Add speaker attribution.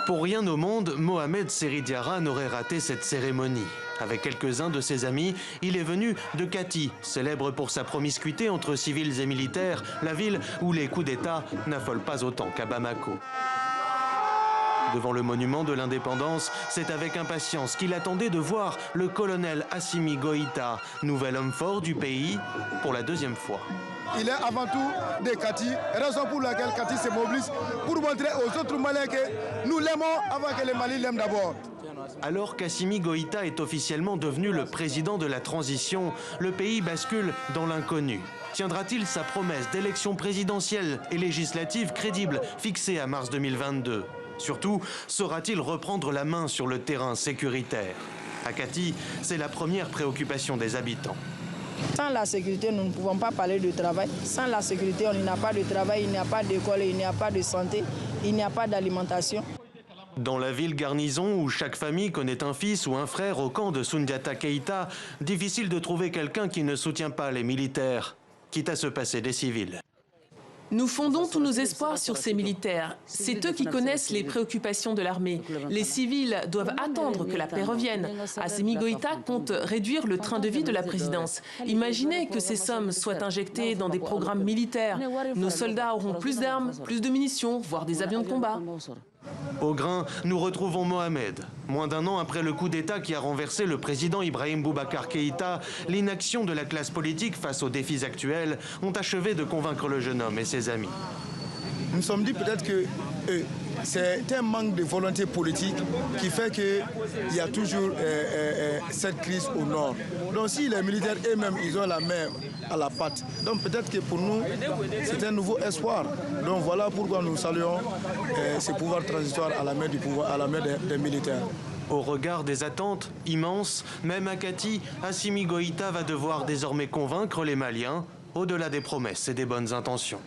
Speaker 1: Pour rien au monde, Mohamed Seri Diarra n'aurait raté cette cérémonie. Avec quelques-uns de ses amis, il est venu de Kati, célèbre pour sa promiscuité entre civils et militaires, la ville où les coups d'État n'affolent pas autant qu'à Bamako. Devant le monument de l'indépendance, c'est avec impatience qu'il attendait de voir le colonel Assimi Goïta, nouvel homme fort du pays, pour la deuxième fois.
Speaker 2: Il est avant tout de Kati, raison pour laquelle Kati se mobilise pour montrer aux autres Maliens que nous l'aimons avant que les Maliens l'aiment d'abord.
Speaker 1: Alors qu'Assimi Goïta est officiellement devenu le président de la transition, le pays bascule dans l'inconnu. Tiendra-t-il sa promesse d'élection présidentielle et législative crédible fixée à mars 2022 ? Surtout, saura-t-il reprendre la main sur le terrain sécuritaire? À Kati, c'est la première préoccupation des habitants.
Speaker 3: Sans la sécurité, nous ne pouvons pas parler de travail. Sans la sécurité, il n'y a pas de travail, il n'y a pas d'école, il n'y a pas de santé, il n'y a pas d'alimentation.
Speaker 1: Dans la ville garnison où chaque famille connaît un fils ou un frère au camp de Soundiata Keïta, difficile de trouver quelqu'un qui ne soutient pas les militaires, quitte à se passer des civils.
Speaker 4: Nous fondons tous nos espoirs sur ces militaires. C'est eux qui connaissent les préoccupations de l'armée. Les civils doivent attendre que la paix revienne. Assimi Goïta compte réduire le train de vie de la présidence. Imaginez que ces sommes soient injectées dans des programmes militaires. Nos soldats auront plus d'armes, plus de munitions, voire des avions de combat.
Speaker 1: Au grain, nous retrouvons Mohamed. Moins d'un an après le coup d'État qui a renversé le président Ibrahim Boubacar Keïta, l'inaction de la classe politique face aux défis actuels ont achevé de convaincre le jeune homme et ses amis.
Speaker 2: Nous nous sommes dit peut-être que c'est un manque de volonté politique qui fait qu'il y a toujours cette crise au nord. Donc si les militaires eux-mêmes, ils ont la main à la pâte, donc peut-être que pour nous, c'est un nouveau espoir. Donc voilà pourquoi nous saluons ce pouvoir transitoire à la main du pouvoir, à la main des militaires.
Speaker 1: Au regard des attentes immenses, même à Kati, Assimi Goïta va devoir désormais convaincre les Maliens, au-delà des promesses et des bonnes intentions.